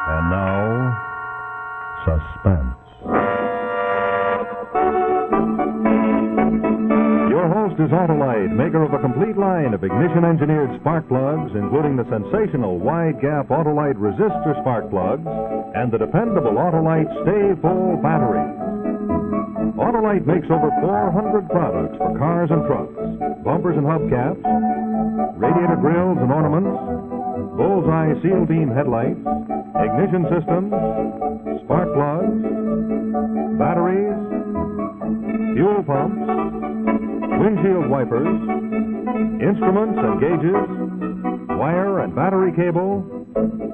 And now, Suspense. Your host is Autolite, maker of a complete line of ignition-engineered spark plugs, including the sensational wide-gap Autolite resistor spark plugs and the dependable Autolite Stay-Full battery. Autolite makes over 400 products for cars and trucks, bumpers and hubcaps, radiator grills and ornaments, bullseye seal beam headlights, ignition systems, spark plugs, batteries, fuel pumps, windshield wipers, instruments and gauges, wire and battery cable,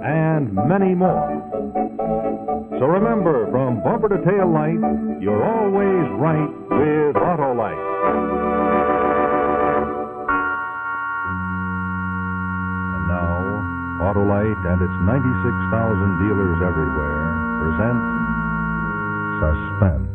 and many more. So remember, from bumper to tail light, you're always right with Autolite. And now, Autolite and its 96,000 dealers everywhere present Suspense.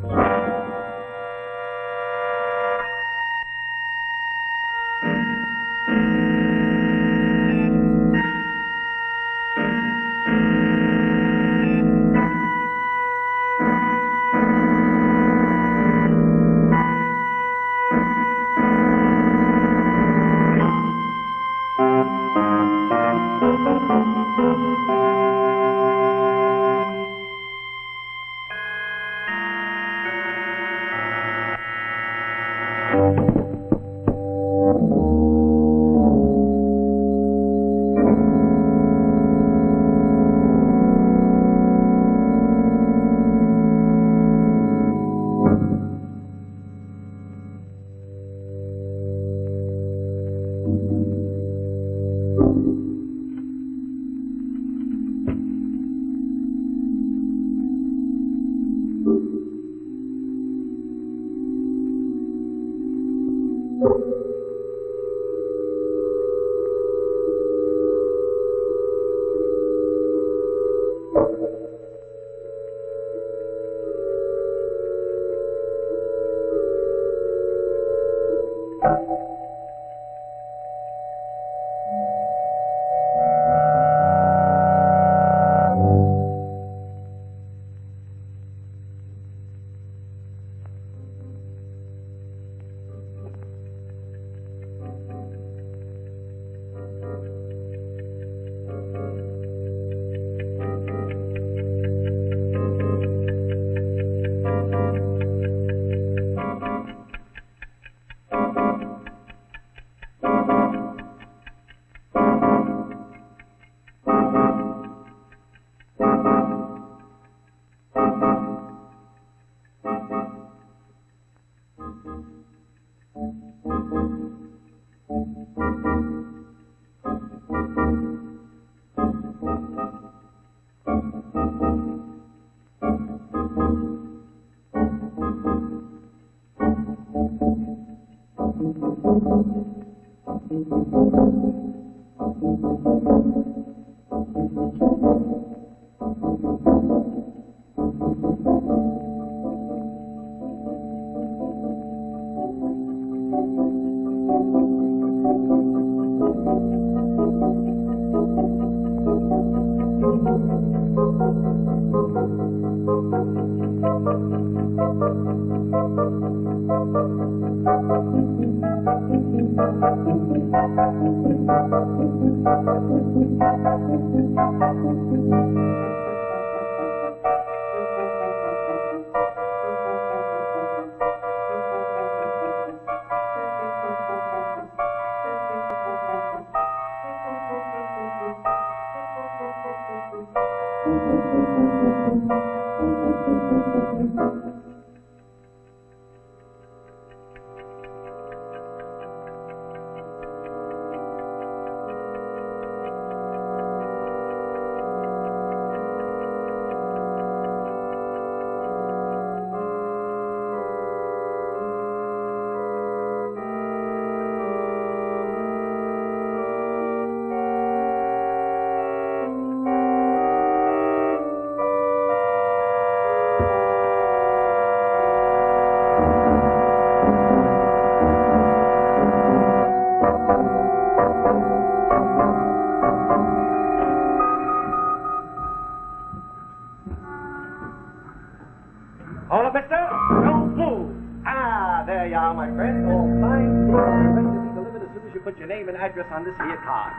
put your name and address on this here card.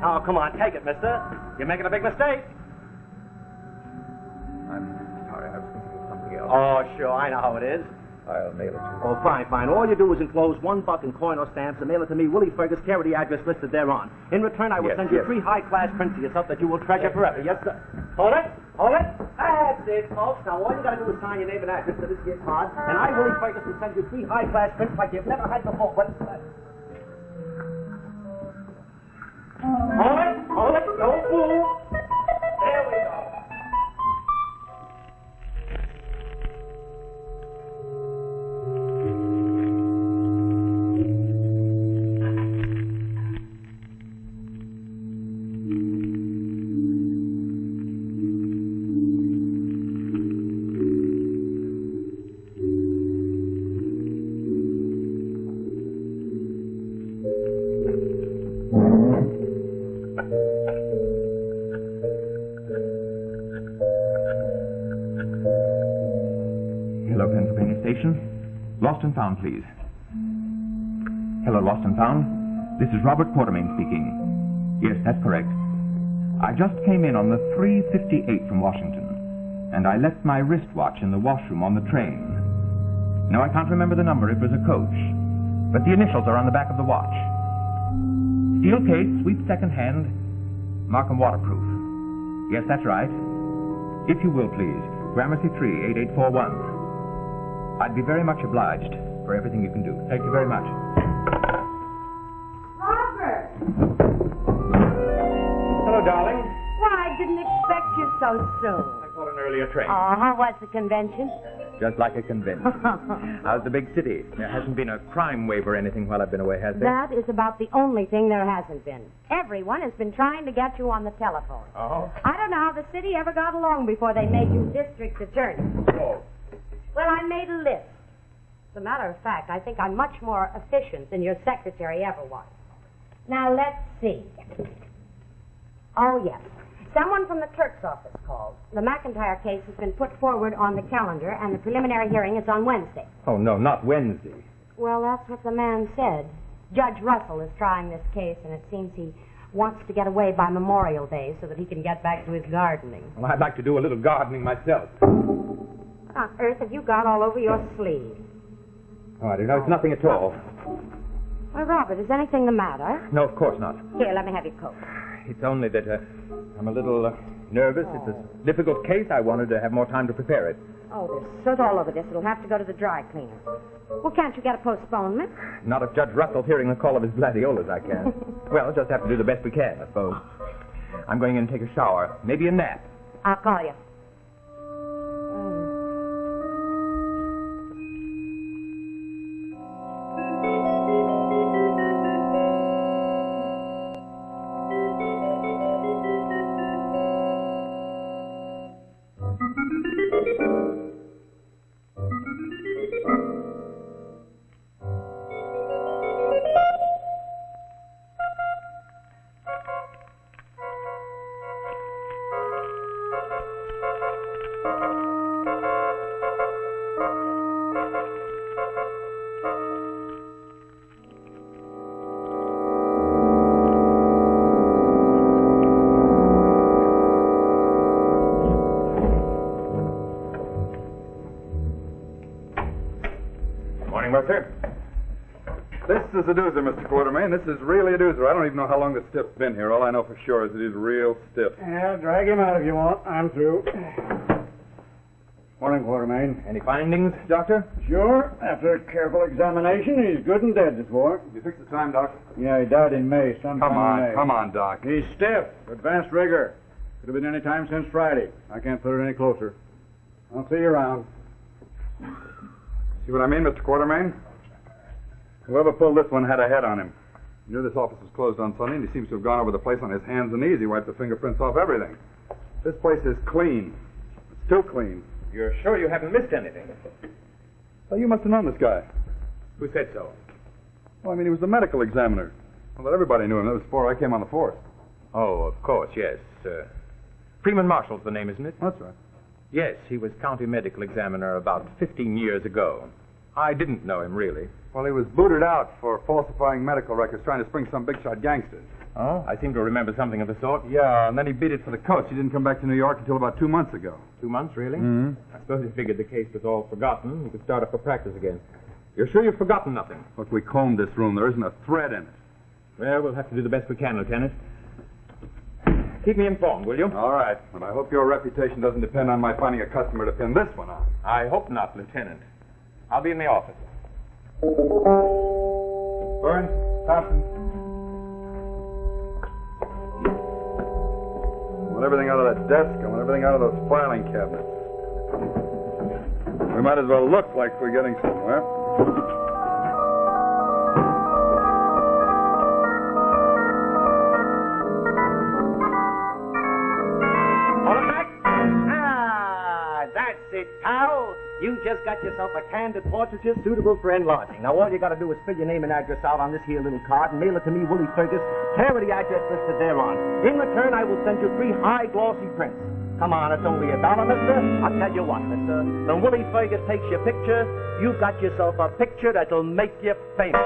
Oh, come on, take it, mister. You're making a big mistake. I'm sorry, I was thinking of something else. Oh, sure, I know how it is. I'll mail it to you. Oh, fine. All you do is enclose $1 in coin or stamps and mail it to me, Willie Fergus, care of the address listed thereon. In return, I will send you 3 high-class prints of yourself that you will treasure forever. Yes, sir. Hold it. That's it, folks. Now, all you got to do is sign your name and address to this here card, and I, Willie Fergus, will send you 3 high-class prints like you've never had before. But... Hold it. Don't move. There we go. Lost and found, please. Hello, Lost and found. This is Robert Quartermain speaking. Yes, that's correct. I just came in on the 3:58 from Washington, and I left my wristwatch in the washroom on the train. No, I can't remember the number. It was a coach. But the initials are on the back of the watch. Steel case, sweep second hand, Markham waterproof. Yes, that's right. If you will, please. Gramercy 3, 8841. I'd be very much obliged for everything you can do. Thank you very much. Robert! Hello, darling. Why, I didn't expect you so soon. I caught an earlier train. Oh, how was the convention? Just like a convention. How's the big city? There hasn't been a crime wave or anything while I've been away, has there? That is about the only thing there hasn't been. Everyone has been trying to get you on the telephone. Oh? I don't know how the city ever got along before they made you district attorney. Oh. Well, I made a list. As a matter of fact, I think I'm much more efficient than your secretary ever was. Now, let's see. Oh, yes. Someone from the clerk's office called. The McIntyre case has been put forward on the calendar, and the preliminary hearing is on Wednesday. Oh, no, not Wednesday. Well, that's what the man said. Judge Russell is trying this case, and it seems he wants to get away by Memorial Day so that he can get back to his gardening. Well, I'd like to do a little gardening myself. What on earth have you got all over your sleeve? Oh, I don't know. It's nothing at all. Well, Robert, is anything the matter? No, of course not. Here, let me have your coat. It's only that I'm a little nervous. Oh. It's a difficult case. I wanted to have more time to prepare it. Oh, there's soot all over this. It'll have to go to the dry cleaner. Well, can't you get a postponement? Not if Judge Russell's hearing the call of his gladiolas, I can. Well, just have to do the best we can, I suppose. I'm going in and take a shower. Maybe a nap. I'll call you. Sir. This is a doozer, Mr. Quartermain. This is really a doozer. I don't even know how long this stiff's been here. All I know for sure is it is real stiff. Yeah, drag him out if you want. I'm through. Morning, Quartermain. Any findings, Doctor? Sure. After a careful examination, he's good and dead this war. You fixed the time, Doc? Yeah, he died in May, sometime in May. Come on, Doc. He's stiff. Advanced rigor. Could have been any time since Friday. I can't put it any closer. I'll see you around. See what I mean, Mr. Quartermain? Whoever pulled this one had a head on him. He knew this office was closed on Sunday, and he seems to have gone over the place on his hands and knees. He wiped the fingerprints off everything. This place is clean. It's too clean. You're sure you haven't missed anything? Well, you must have known this guy. Who said so? Well, I mean, he was the medical examiner. Well, but everybody knew him. That was before I came on the force. Oh, of course, yes. Freeman Marshall's the name, isn't it? That's right. Yes, he was county medical examiner about 15 years ago. I didn't know him, really. Well, he was booted out for falsifying medical records, trying to spring some big-shot gangsters. Oh, I seem to remember something of the sort. Yeah, and then he beat it for the coach. He didn't come back to New York until about 2 months ago. 2 months, really? Mm-hmm. I suppose he figured the case was all forgotten. He could start up for practice again. You're sure you've forgotten nothing? Look, we combed this room. There isn't a thread in it. Well, we'll have to do the best we can, Lieutenant. Keep me informed, will you? All right. And I hope your reputation doesn't depend on my finding a customer to pin this one on. I hope not, Lieutenant. I'll be in the office. Boone, Thompson. I want everything out of that desk. I want everything out of those filing cabinets. We might as well look like we're getting somewhere. Hold it back. Ah, that's it, pal. You just got yourself a candid portraiture suitable for enlarging. Now, all you got to do is fill your name and address out on this here little card and mail it to me, Willie Fergus, care of the address listed thereon. In return, I will send you 3 high glossy prints. Come on, it's only $1, mister. I'll tell you what, mister. When Willie Fergus takes your picture, you've got yourself a picture that'll make you famous.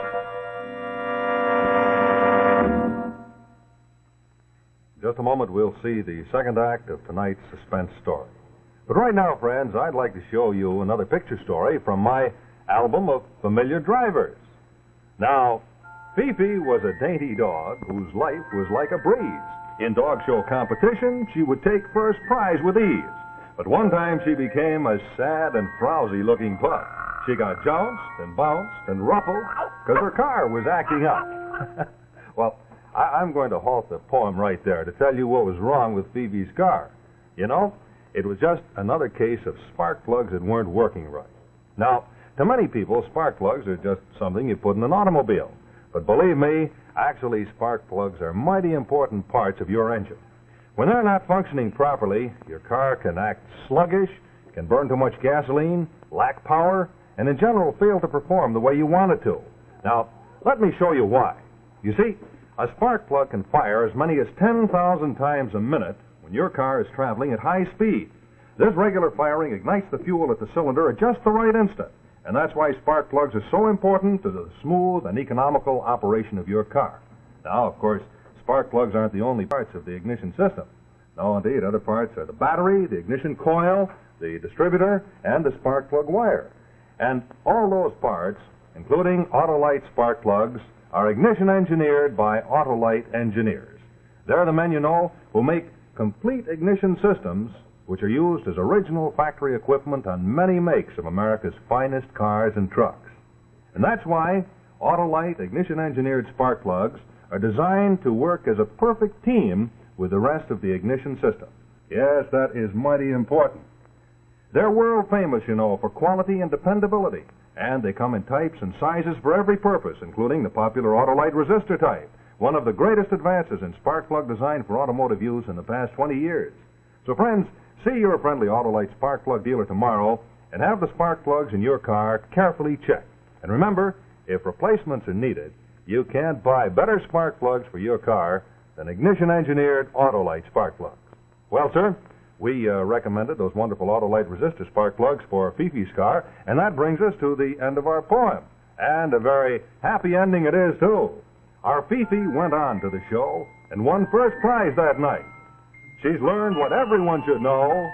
In just a moment, we'll see the second act of tonight's suspense story. But right now, friends, I'd like to show you another picture story from my album of familiar drivers. Now, Fifi was a dainty dog whose life was like a breeze. In dog show competition, she would take first prize with ease. But one time she became a sad and frowsy-looking pup. She got jounced and bounced and ruffled because her car was acting up. Well, I'm going to halt the poem right there to tell you what was wrong with Phoebe's car. You know, it was just another case of spark plugs that weren't working right. Now, to many people, spark plugs are just something you put in an automobile. But believe me, actually, spark plugs are mighty important parts of your engine. When they're not functioning properly, your car can act sluggish, can burn too much gasoline, lack power, and in general fail to perform the way you want it to. Now, let me show you why. You see, a spark plug can fire as many as 10,000 times a minute when your car is traveling at high speed. This regular firing ignites the fuel at the cylinder at just the right instant. And that's why spark plugs are so important to the smooth and economical operation of your car. Now, of course, spark plugs aren't the only parts of the ignition system. No, indeed, other parts are the battery, the ignition coil, the distributor, and the spark plug wire. And all those parts, including Autolite spark plugs, are ignition engineered by Autolite engineers. They're the men, you know, who make complete ignition systems which are used as original factory equipment on many makes of America's finest cars and trucks. And that's why Autolite ignition-engineered spark plugs are designed to work as a perfect team with the rest of the ignition system. Yes, that is mighty important. They're world famous, you know, for quality and dependability, and they come in types and sizes for every purpose, including the popular Autolite resistor type, one of the greatest advances in spark plug design for automotive use in the past 20 years. So, friends, see your friendly Autolite spark plug dealer tomorrow and have the spark plugs in your car carefully checked. And remember, if replacements are needed, you can't buy better spark plugs for your car than ignition-engineered Autolite spark plugs. Well, sir, we recommended those wonderful Autolite resistor spark plugs for Fifi's car, and that brings us to the end of our poem. And a very happy ending it is, too. Our Fifi went on to the show and won first prize that night. She's learned what everyone should know.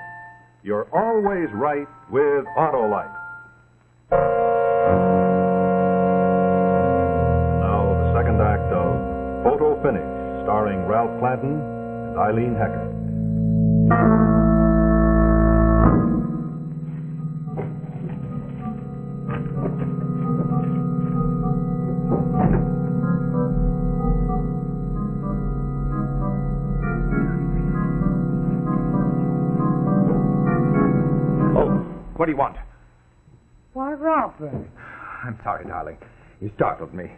You're always right with Autolite. Now, the second act of Photo Finish, starring Ralph Clanton and Eileen Heckart. What do you want? Why, Robert. I'm sorry, darling. You startled me.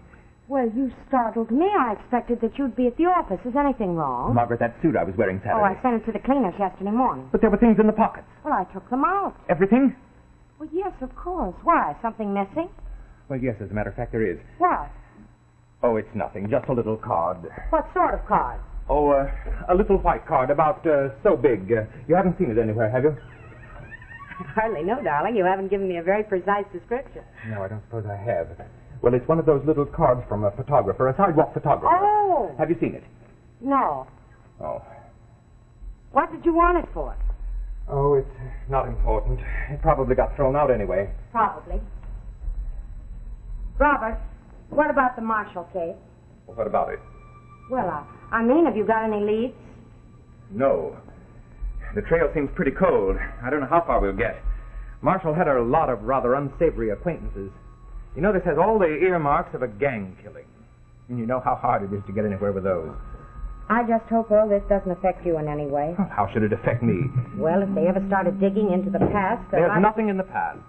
Well, you startled me. I expected that you'd be at the office. Is anything wrong? Margaret, that suit I was wearing Saturday. Oh, I sent it to the cleaners yesterday morning. But there were things in the pockets. Well, I took them out. Everything? Well, yes, of course. Why? Something missing? Well, yes, as a matter of fact, there is. What? Oh, it's nothing. Just a little card. What sort of card? Oh, a little white card, about so big. You haven't seen it anywhere, have you? I hardly know, darling. You haven't given me a very precise description. No, I don't suppose I have. Well, it's one of those little cards from a photographer, a sidewalk photographer. Oh. Have you seen it? No. Oh. What did you want it for? Oh, it's not important. It probably got thrown out anyway. Probably. Robert, what about the Marshall case? Well, what about it? Well, I mean, have you got any leads? No. The trail seems pretty cold. I don't know how far we'll get. Marshall had a lot of rather unsavory acquaintances. You know, this has all the earmarks of a gang killing. And you know how hard it is to get anywhere with those. I just hope all this doesn't affect you in any way. Well, how should it affect me? Well, if they ever started digging into the past... There's nothing in the past.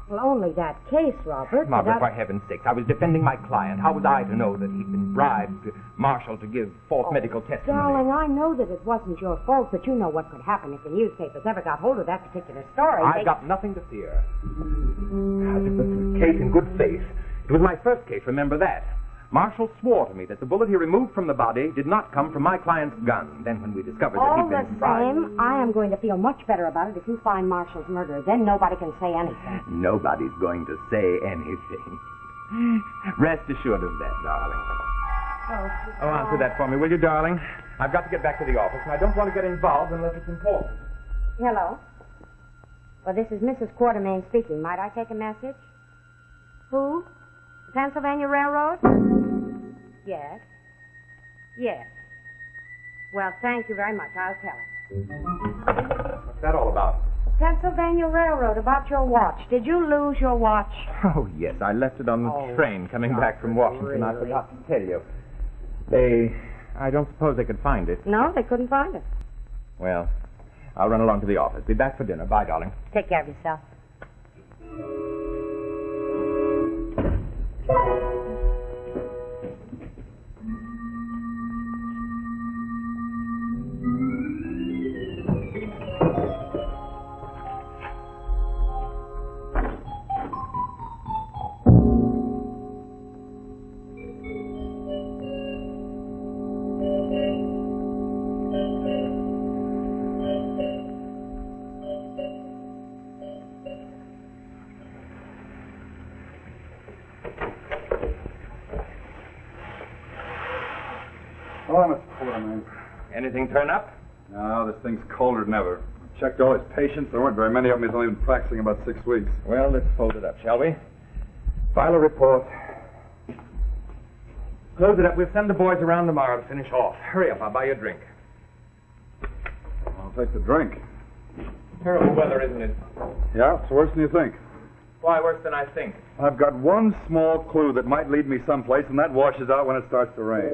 Well, only that case, Robert. Margaret, for heaven's sakes, I was defending my client. How was I to know that he'd been bribed, Marshall, to give false medical testimony? Darling, I know that it wasn't your fault, but you know what could happen if the newspapers ever got hold of that particular story. I've got nothing to fear. I took this case in good faith. It was my first case, remember that. Marshall swore to me that the bullet he removed from the body did not come from my client's gun. Then when we discovered that he'd been bribed... All the same, I am going to feel much better about it if you find Marshall's murderer. Then nobody can say anything. Nobody's going to say anything. Rest assured of that, darling. Oh, answer that for me, will you, darling? I've got to get back to the office, and I don't want to get involved unless it's important. Hello. Well, this is Mrs. Quartermain speaking. Might I take a message? Who? The Pennsylvania Railroad? Yes. Yes. Well, thank you very much. I'll tell him. What's that all about? Pennsylvania Railroad, about your watch. Did you lose your watch? Oh, yes. I left it on the train coming back from Washington. Really? I forgot to tell you. I don't suppose they could find it. No, they couldn't find it. Well, I'll run along to the office. Be back for dinner. Bye, darling. Take care of yourself. Hello, Mr. Quartermain. Anything turn up? No, this thing's colder than ever. Checked all his patients. There weren't very many of them. He's only been practicing about 6 weeks. Well, let's fold it up, shall we? File a report. Close it up. We'll send the boys around tomorrow to finish off. Hurry up. I'll buy you a drink. I'll take the drink. Terrible weather, isn't it? Yeah, it's worse than you think. Why, worse than I think. I've got one small clue that might lead me someplace, and that washes out when it starts to rain.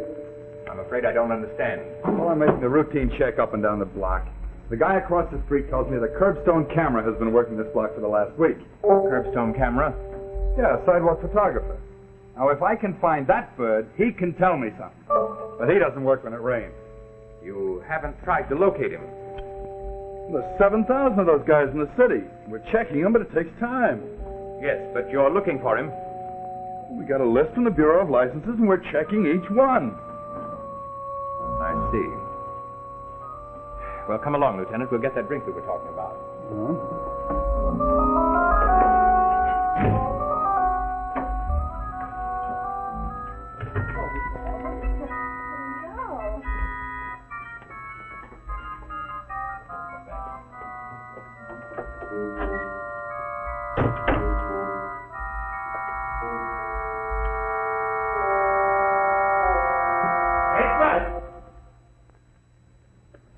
I'm afraid I don't understand. Well, I'm making a routine check up and down the block. The guy across the street tells me the curbstone camera has been working this block for the last week. Curbstone camera? Yeah, a sidewalk photographer. Now, if I can find that bird, he can tell me something. But he doesn't work when it rains. You haven't tried to locate him. There's 7,000 of those guys in the city. We're checking them, but it takes time. Yes, but you're looking for him. We got a list from the Bureau of Licenses, and we're checking each one. I see. Well, come along, Lieutenant. We'll get that drink we were talking about.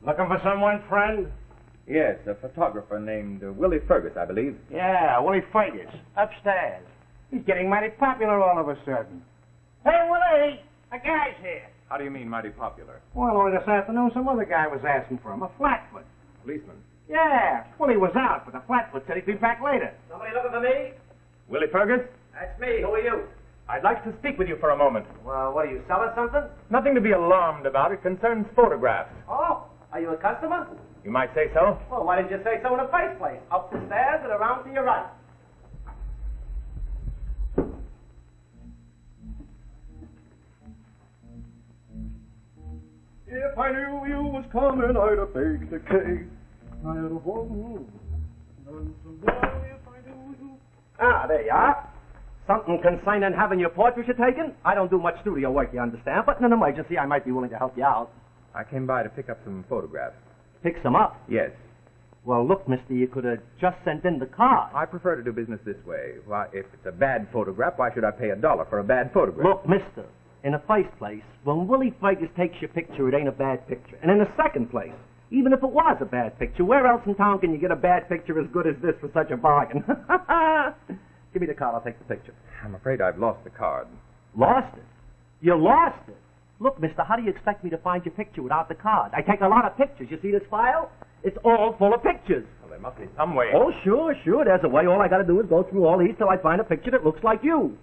Looking for someone, friend? Yes, a photographer named Willie Fergus, I believe. Yeah, Willie Fergus. Upstairs. He's getting mighty popular all of a sudden. Hey, Willie! A guy's here. How do you mean, mighty popular? Well, only this afternoon, some other guy was asking for him. A flatfoot. Policeman. Yeah. Willie was out, but the flatfoot said he'd be back later. Somebody looking for me? Willie Fergus? That's me. Who are you? I'd like to speak with you for a moment. Well, what are you, selling something? Nothing to be alarmed about. It concerns photographs. Oh, are you a customer? You might say so. Well, why didn't you say so in the first place? Up the stairs and around to your right. If I knew you was coming, I'd have baked a cake. I'd have done some if I knew you. Ah, there you are. Something concerning having your portraiture taken? I don't do much studio work, you understand, but in an emergency, I might be willing to help you out. I came by to pick up some photographs. Pick some up? Yes. Well, look, mister, you could have just sent in the card. I prefer to do business this way. Why, if it's a bad photograph, why should I pay $1 for a bad photograph? Look, mister, in the first place, when Willie Fergus takes your picture, it ain't a bad picture. And in the second place, even if it was a bad picture, where else in town can you get a bad picture as good as this for such a bargain? Give me the card, I'll take the picture. I'm afraid I've lost the card. Lost it? You lost it? Look, mister, how do you expect me to find your picture without the card? I take a lot of pictures. You see this file? It's all full of pictures. Well, there must be some way. Oh, sure. There's a way. All I got to do is go through all these till I find a picture that looks like you.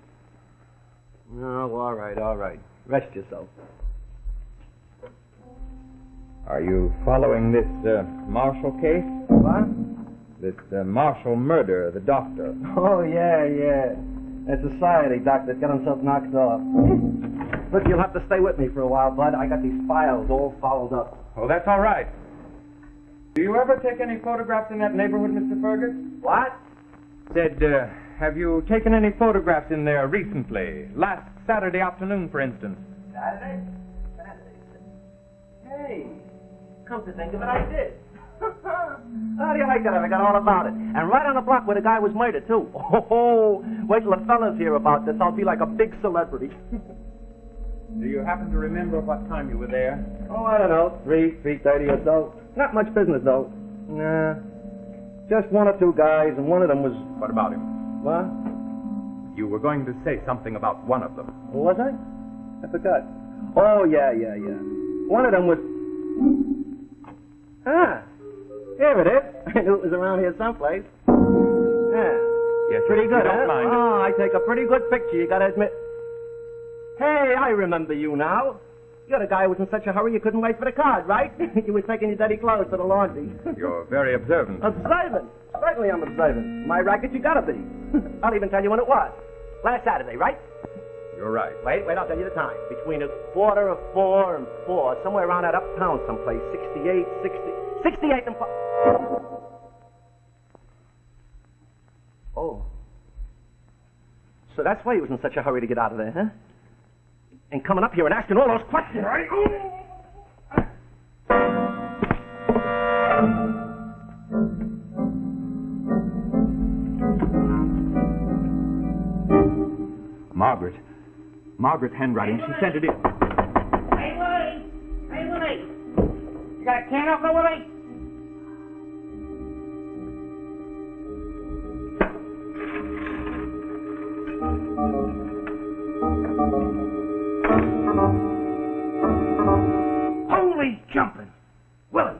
Oh, all right. Rest yourself. Are you following this Marshall case? What? This Marshall murder, the doctor. Oh, yeah. That society doctor got himself knocked off. Look, you'll have to stay with me for a while, bud. I got these files all followed up. Oh, that's all right. Do you ever take any photographs in that neighborhood, Mr. Fergus? What? Said, have you taken any photographs in there recently? Last Saturday afternoon, for instance. Saturday? Hey, come to think of it, I did. How do you like that? I forgot all about it. And right on the block where the guy was murdered, too. Oh, wait till the fellas hear about this. I'll be like a big celebrity. Do you happen to remember what time you were there? Oh, I don't know, 3:30 or so. Not much business, though. Nah. Just one or two guys, and one of them was... What about him? What? You were going to say something about one of them. Who was I? I forgot. Oh, yeah. One of them was... Ah, here it is. I knew it was around here someplace. Yeah. Yes, Pretty good, don't huh? mind it. Oh, I take a pretty good picture, you gotta admit. Hey, I remember you now. You're the guy who was in such a hurry you couldn't wait for the card, right? You were taking your dirty clothes to the laundry. You're very observant. Observant? Certainly I'm observant. My racket, you gotta be. I'll even tell you when it was. Last Saturday, right? You're right. Wait, I'll tell you the time. Between 3:45 and 4, somewhere around that uptown someplace. 68 and 4. Oh. So that's why he was in such a hurry to get out of there, huh? And coming up here and asking all those questions, right? Margaret's handwriting. She sent it in. Hey, Willie! You got a can opener, Willie? Holy jumping! Willie!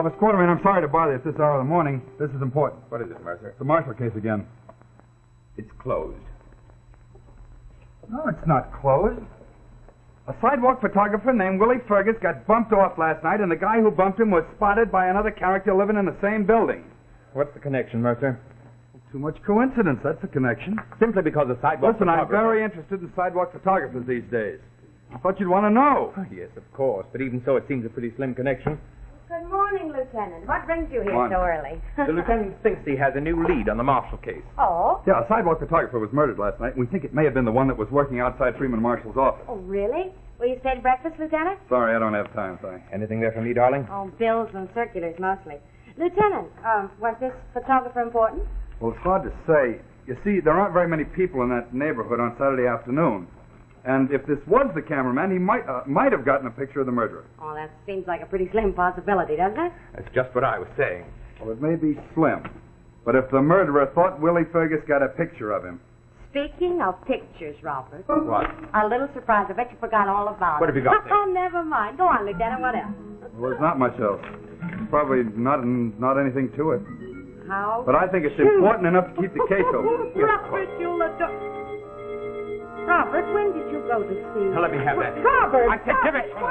Miss Quartermain, I'm sorry to bother you at this hour of the morning. This is important. What is it, Mercer? It's the Marshall case again. It's closed. No, it's not closed. A sidewalk photographer named Willie Fergus got bumped off last night, and the guy who bumped him was spotted by another character living in the same building. What's the connection, Mercer? Too much coincidence, that's the connection. Simply because the sidewalk Listen, I'm photographer... very interested in sidewalk photographers these days. I thought you'd want to know. Oh, yes, of course. But even so, it seems a pretty slim connection. Good morning, Lieutenant. What brings you here Morning. so early? The lieutenant thinks he has a new lead on the Marshall case. Oh? Yeah, a sidewalk photographer was murdered last night, and we think it may have been the one that was working outside Freeman Marshall's office. Oh, really? Will you stay to breakfast, Lieutenant? Sorry, I don't have time, sorry. Anything there for me, darling? Oh, bills and circulars mostly. Lieutenant, was this photographer important? Well, it's hard to say. You see, there aren't very many people in that neighborhood on Saturday afternoon. And if this was the cameraman, he might have gotten a picture of the murderer. Oh, that seems like a pretty slim possibility, doesn't it? That's just what I was saying. Well, it may be slim. But if the murderer thought Willie Fergus got a picture of him... Speaking of pictures, Robert. What? A little surprise. I bet you forgot all about What it. have you got there? Oh, never mind. Go on, Lieutenant. What else? Well, there's not much else. Probably not anything to it. How? But I think it's important enough to keep the case open. Robert, you'll adore... Robert, when did you go to see... Now, let me have that. Robert! I said, give it to me.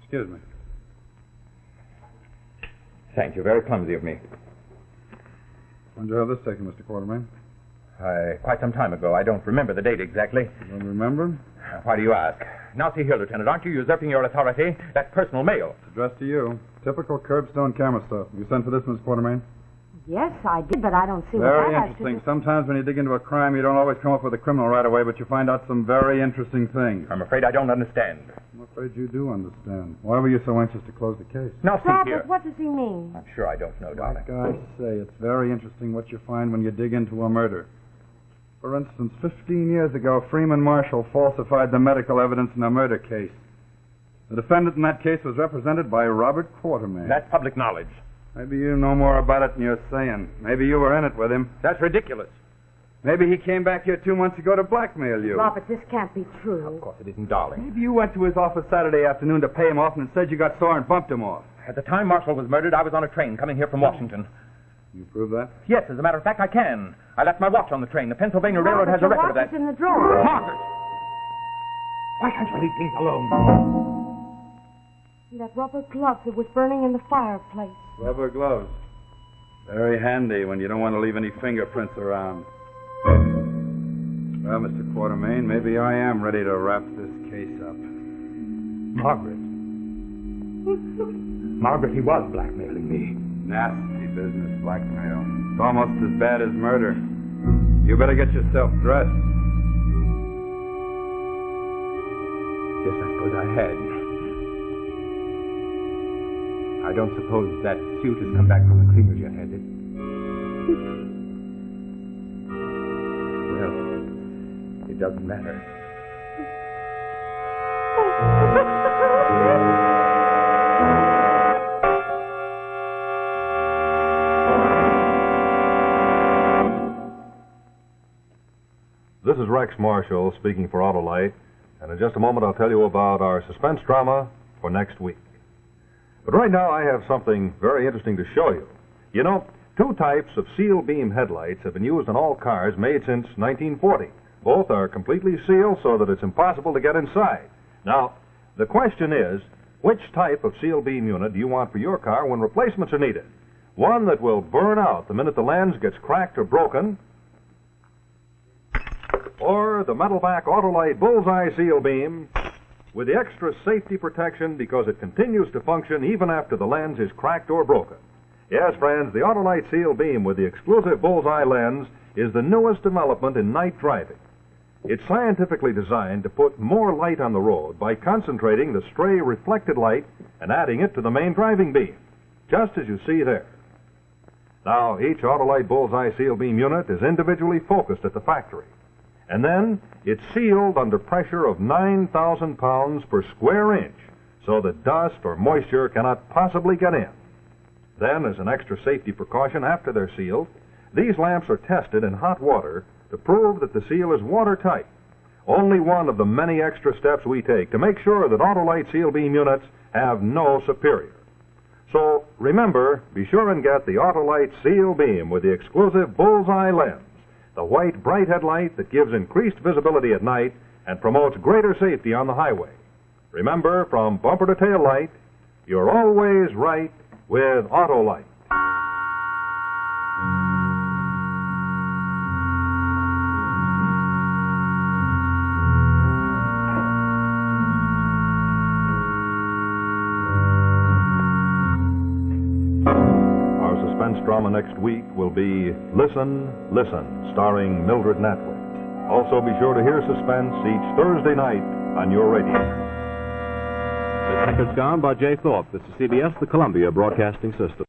Excuse me. Thank you. Very clumsy of me. When did you have this taken, Mr. Quartermain? Quite some time ago. I don't remember the date exactly. You don't remember? Why do you ask? Now, see here, Lieutenant, aren't you usurping your authority? That's personal mail. It's addressed to you. Typical curbstone camera stuff. You sent for this, Miss Quartermain? Yes, I did, but I don't see Very what that has to interesting. do. Sometimes when you dig into a crime, you don't always come up with a criminal right away, but you find out some very interesting things. I'm afraid I don't understand. I'm afraid you do understand. Why were you so anxious to close the case? Now, see here. Robert, what does he mean? I'm sure I don't know, darling. Like I say, it's very interesting what you find when you dig into a murder. For instance, 15 years ago, Freeman Marshall falsified the medical evidence in a murder case. The defendant in that case was represented by Robert Quartermain. That's public knowledge. Maybe you know more about it than you're saying. Maybe you were in it with him. That's ridiculous. Maybe he came back here 2 months ago to blackmail you. Robert, this can't be true. Of course it isn't, darling. Maybe you went to his office Saturday afternoon to pay him off, and instead you got sore and bumped him off. At the time Marshall was murdered, I was on a train coming here from Washington. You prove that? Yes, as a matter of fact, I can. I left my watch on the train. The Pennsylvania Railroad Robert, has a record of your that. watch is in the drawer. Margaret! Why can't you leave things alone? And that rubber glove that was burning in the fireplace. Rubber gloves. Very handy when you don't want to leave any fingerprints around. Well, Mr. Quartermain, maybe I am ready to wrap this case up. Margaret. Margaret, he was blackmailing me. Nasty business, blackmail. It's almost as bad as murder. You better get yourself dressed. Yes, I suppose I had. I don't suppose that suit has come back from the cleaners yet, has it? Well, it doesn't matter. This is Rex Marshall speaking for Autolite, and in just a moment I'll tell you about our suspense drama for next week. But right now I have something very interesting to show you. You know, 2 types of seal beam headlights have been used on all cars made since 1940. Both are completely sealed so that it's impossible to get inside. Now, the question is, which type of seal beam unit do you want for your car when replacements are needed? One that will burn out the minute the lens gets cracked or broken, or the metalback Autolite Bullseye seal beam with the extra safety protection because it continues to function even after the lens is cracked or broken. Yes, friends, the Autolite seal beam with the exclusive Bullseye lens is the newest development in night driving. It's scientifically designed to put more light on the road by concentrating the stray reflected light and adding it to the main driving beam, just as you see there. Now, each Autolite Bullseye seal beam unit is individually focused at the factory. And then it's sealed under pressure of 9,000 pounds per square inch so that dust or moisture cannot possibly get in. Then, as an extra safety precaution after they're sealed, these lamps are tested in hot water to prove that the seal is watertight. Only one of the many extra steps we take to make sure that Autolite seal beam units have no superior. So, remember, be sure and get the Autolite seal beam with the exclusive Bullseye lens. The white, bright headlight that gives increased visibility at night and promotes greater safety on the highway. Remember, from bumper to tail light, you're always right with Autolite. Drama next week will be Listen, Listen, starring Mildred Natwick. Also be sure to hear Suspense each Thursday night on your radio. This record's gone by Jay Thorpe. This is CBS, the Columbia Broadcasting System.